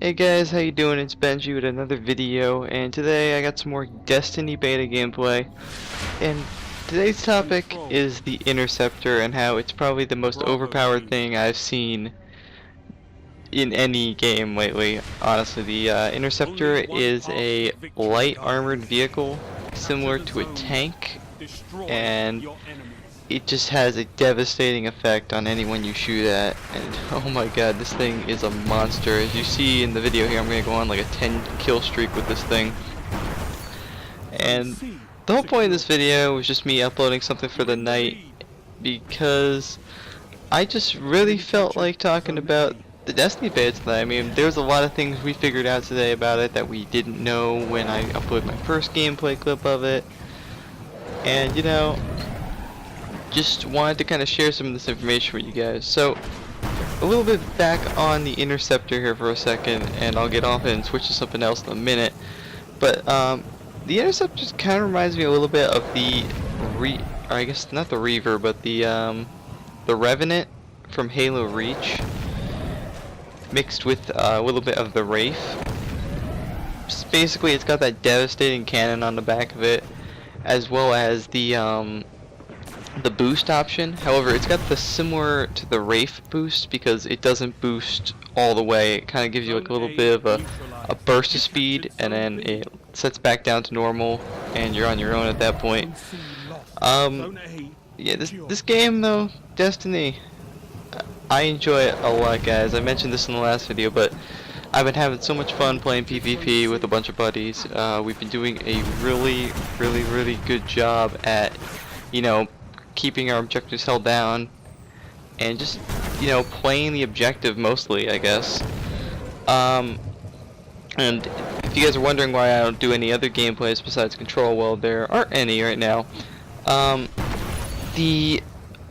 Hey guys, how you doing? It's Benji with another video, and today I got some more Destiny beta gameplay. And today's topic is the Interceptor and how it's probably the most overpowered thing I've seen in any game lately. Honestly, the Interceptor is a light armored vehicle similar to a tank, and it just has a devastating effect on anyone you shoot at. And oh my god, this thing is a monster. As you see in the video here, I'm gonna go on like a 10 kill streak with this thing. And the whole point of this video was just me uploading something for the night, because I just really felt like talking about the Destiny beta today. I mean, there's a lot of things we figured out today about it that we didn't know when I uploaded my first gameplay clip of it. And you know, just wanted to kind of share some of this information with you guys. So a little bit back on the Interceptor here for a second, and I'll get off it and switch to something else in a minute. But the Interceptor kind of reminds me a little bit of the or I guess not the Reaver, but the Revenant from Halo Reach, mixed with a little bit of the Wraith. Just basically, it's got that devastating cannon on the back of it, as well as the boost option. However, it's got the similar to the Wraith boost, because it doesn't boost all the way. It kind of gives you like a little bit of a burst of speed, and then it sets back down to normal, and you're on your own at that point. Yeah, this game though, Destiny, I enjoy it a lot, guys. I mentioned this in the last video, but I've been having so much fun playing PvP with a bunch of buddies. We've been doing a really good job at, you know, keeping our objectives held down, and just, you know, playing the objective mostly, I guess. And if you guys are wondering why I don't do any other gameplays besides Control, well, there aren't any right now. The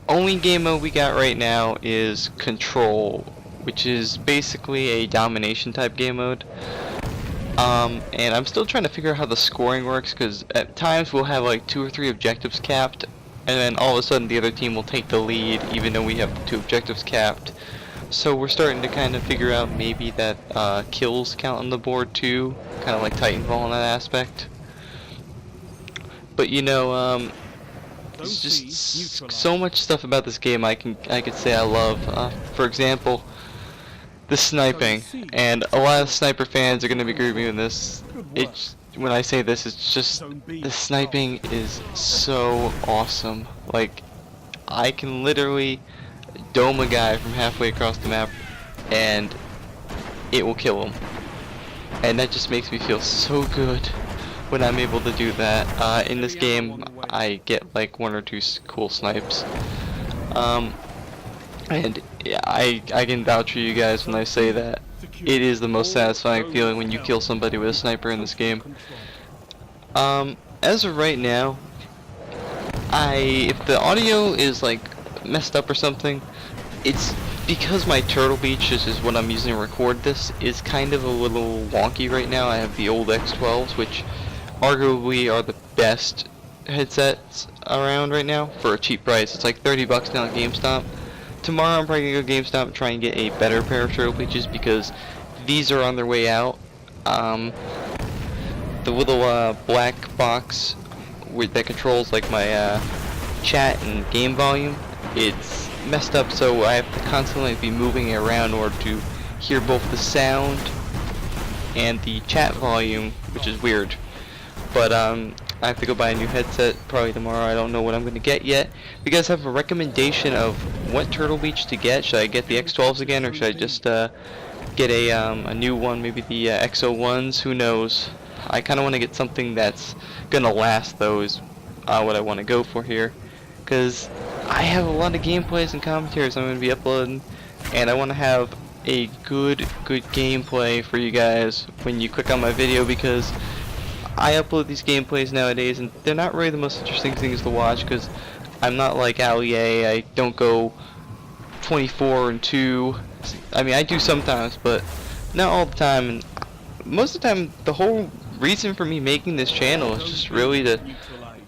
only game mode we got right now is Control, which is basically a domination type game mode. And I'm still trying to figure out how the scoring works, because at times we'll have like 2 or 3 objectives capped, and then all of a sudden the other team will take the lead even though we have the 2 objectives capped. So we're starting to kind of figure out maybe that kills count on the board too, kind of like Titanfall in that aspect. But you know, there's just so much stuff about this game I could say I love. For example, the sniping, and a lot of sniper fans are going to be agreeing with this. When I say this, it's just the sniping is so awesome. Like, I can literally dome a guy from halfway across the map and it will kill him, and that just makes me feel so good when I'm able to do that. In this game I get like 1 or 2 cool snipes, and yeah, I can vouch for you guys when I say that it is the most satisfying feeling when you kill somebody with a sniper in this game. As of right now, if the audio is like messed up or something, it's because my Turtle Beach, this is what I'm using to record this, is kind of a little wonky right now. I have the old X12s, which arguably are the best headsets around right now for a cheap price. It's like 30 bucks now at GameStop. Tomorrow I'm probably gonna go to GameStop and try and get a better pair of Turtle Beaches, because these are on their way out. The little black box that controls like my chat and game volume, it's messed up, so I have to constantly be moving it around in order to hear both the sound and the chat volume, which is weird. But I have to go buy a new headset probably tomorrow. I don't know what I'm going to get yet. If you guys have a recommendation of what Turtle Beach to get, should I get the X12s again, or should I just get a new one, maybe the X01s? Who knows? I kind of want to get something that's going to last, though, is what I want to go for here, because I have a lot of gameplays and commentaries I'm going to be uploading, and I want to have a good gameplay for you guys when you click on my video, because I upload these gameplays nowadays and they're not really the most interesting things to watch, because I'm not like Ali A. I don't go 24-2. I mean, I do sometimes, but not all the time. And most of the time, the whole reason for me making this channel is just really to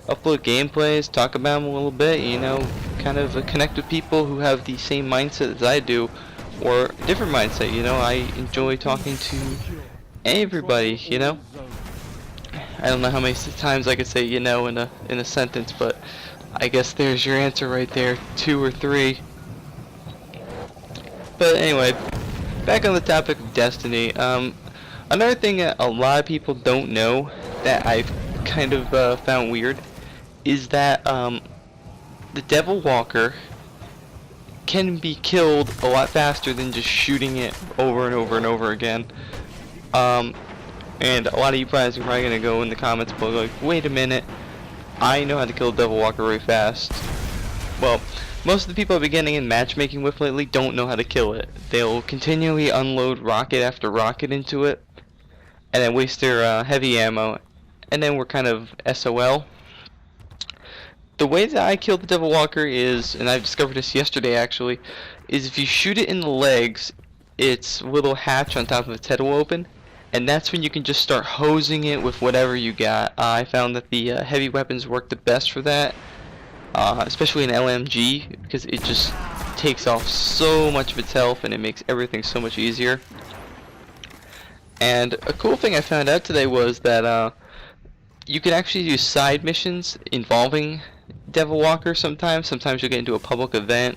upload gameplays, talk about them a little bit, you know, kind of connect with people who have the same mindset as I do, or a different mindset. You know, I enjoy talking to everybody. You know, I don't know how many times I could say you know in a sentence, but I guess there's your answer right there, 2 or 3. But anyway, back on the topic of Destiny. Another thing that a lot of people don't know that I've kind of found weird is that the Devil Walker can be killed a lot faster than just shooting it over and over and over again. And a lot of you guys are probably gonna go in the comments below like, wait a minute, I know how to kill a Devil Walker really fast. Well, most of the people I've been getting in matchmaking with lately don't know how to kill it. They'll continually unload rocket after rocket into it, and then waste their heavy ammo, and then we're kind of SOL. The way that I kill the Devil Walker is, and I discovered this yesterday actually, is if you shoot it in the legs, its little hatch on top of its head will open, and that's when you can just start hosing it with whatever you got. I found that the heavy weapons work the best for that, especially an LMG, because it just takes off so much of its health and it makes everything so much easier. And a cool thing I found out today was that you can actually do side missions involving Devil Walker sometimes. Sometimes you'll get into a public event.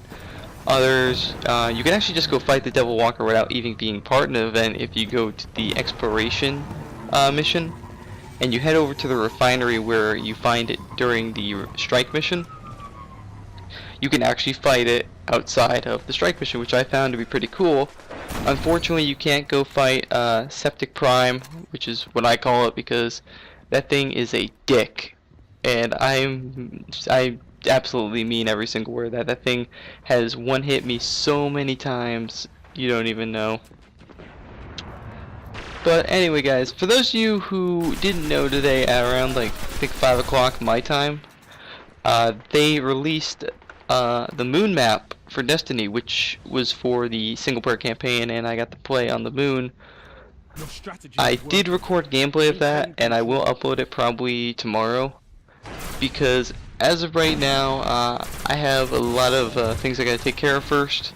Others, you can actually just go fight the Devil Walker without even being part of an event if you go to the exploration mission and you head over to the refinery where you find it during the strike mission. You can actually fight it outside of the strike mission, which I found to be pretty cool. Unfortunately, you can't go fight Septic Prime, which is what I call it, because that thing is a dick, and I absolutely mean every single word. That thing has one-hit me so many times you don't even know. But anyway, guys, for those of you who didn't know, today at around like I think 5 o'clock my time, they released the moon map for Destiny, which was for the single player campaign, and I got to play on the moon. I did record gameplay of that, and I will upload it probably tomorrow, because as of right now, I have a lot of things I gotta take care of first,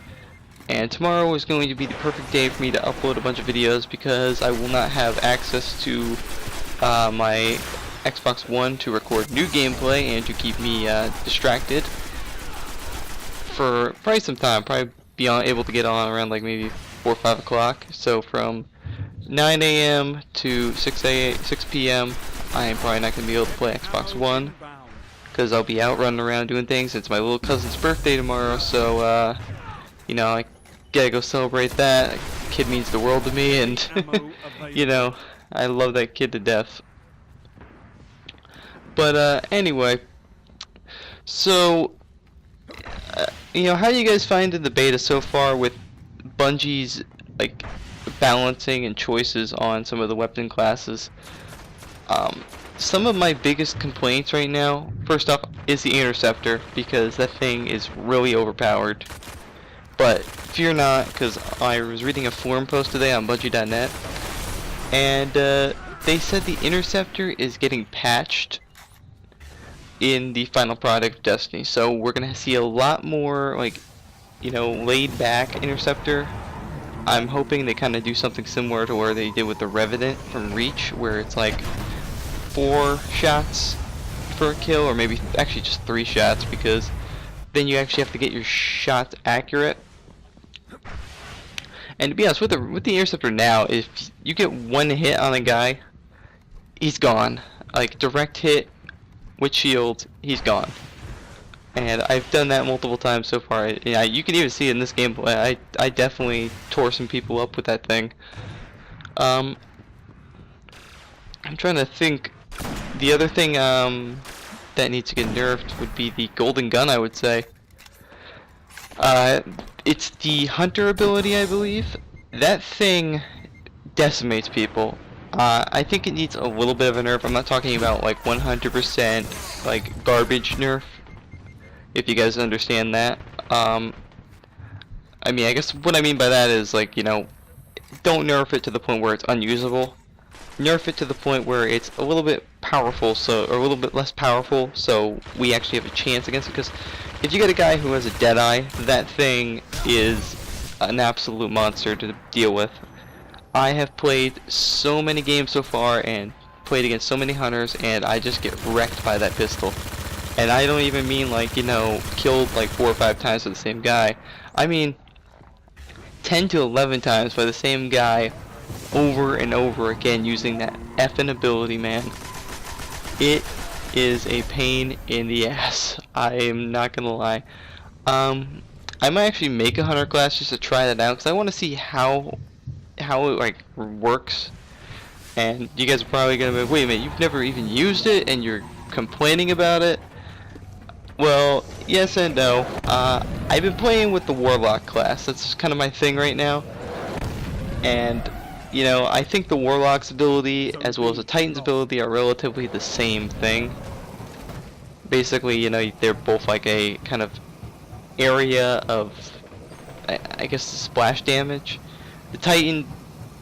and tomorrow is going to be the perfect day for me to upload a bunch of videos, because I will not have access to my Xbox One to record new gameplay and to keep me distracted for probably some time. Probably be able to get on around like maybe 4 or 5 o'clock. So from 9 a.m. to 6 p.m. I am probably not going to be able to play Xbox One, because I'll be out running around doing things. It's my little cousin's birthday tomorrow, so you know, I gotta go celebrate that. That kid means the world to me, and you know, I love that kid to death. But anyway, so you know, how do you guys find the beta so far with Bungie's like balancing and choices on some of the weapon classes? Some of my biggest complaints right now, first off, is the Interceptor, because that thing is really overpowered. But fear not, because I was reading a forum post today on Bungie.net, and they said the Interceptor is getting patched in the final product of Destiny. So we're gonna see a lot more, like, you know, laid back Interceptor. I'm hoping they kind of do something similar to where they did with the Revenant from Reach, where it's like 4 shots for a kill, or maybe actually just 3 shots, because then you actually have to get your shots accurate. And to be honest, with the Interceptor now, if you get 1 hit on a guy, he's gone. Like, direct hit with shield, he's gone. And I've done that multiple times so far. Yeah, you can even see it in this gameplay. I definitely tore some people up with that thing. I'm trying to think. The other thing that needs to get nerfed would be the golden gun, I would say. It's the hunter ability, I believe. That thing decimates people. I think it needs a little bit of a nerf. I'm not talking about like 100% like garbage nerf, if you guys understand that. I mean, I guess what I mean by that is, like, you know, don't nerf it to the point where it's unusable. Nerf it to the point where it's a little bit powerful, so, or a little bit less powerful, so we actually have a chance against it. Because if you get a guy who has a Deadeye, that thing is an absolute monster to deal with. I have played so many games so far and played against so many hunters, and I just get wrecked by that pistol. And I don't even mean like, you know, killed like 4 or 5 times with the same guy. I mean 10 to 11 times by the same guy over and over again using that effing ability, man. It is a pain in the ass. I am not gonna lie. I might actually make a hunter class just to try that out, because I want to see how it like works. And you guys are probably gonna be, wait a minute, you've never even used it and you're complaining about it? Well, yes and no. I've been playing with the Warlock class. That's kind of my thing right now. And, you know, I think the Warlock's ability as well as the Titan's ability are relatively the same thing. Basically, you know, they're both like a kind of area of, I guess, splash damage. The Titan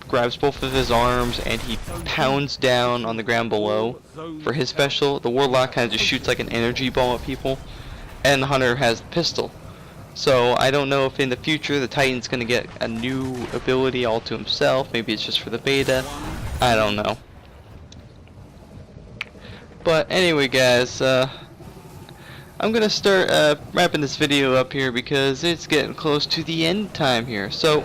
grabs both of his arms and he pounds down on the ground below for his special. The Warlock kind of just shoots like an energy ball at people, and the Hunter has the pistol. So I don't know if in the future the Titan's gonna get a new ability all to himself. Maybe it's just for the beta. I don't know. But anyway, guys, I'm gonna start wrapping this video up here because it's getting close to the end time here. So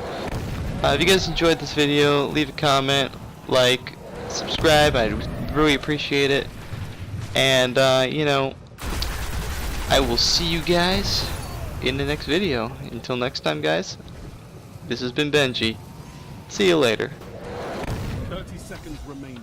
if you guys enjoyed this video, leave a comment, like, subscribe. I'd really appreciate it. And you know, I will see you guys in the next video. Until next time, guys, this has been Benji. See you later. 30 seconds remaining.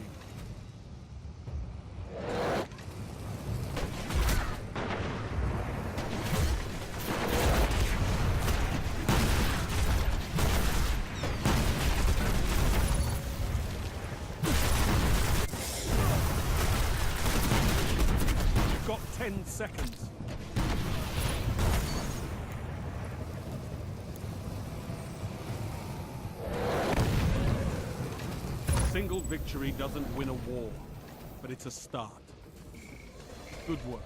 You've got 10 seconds. Single victory doesn't win a war, but it's a start. Good work.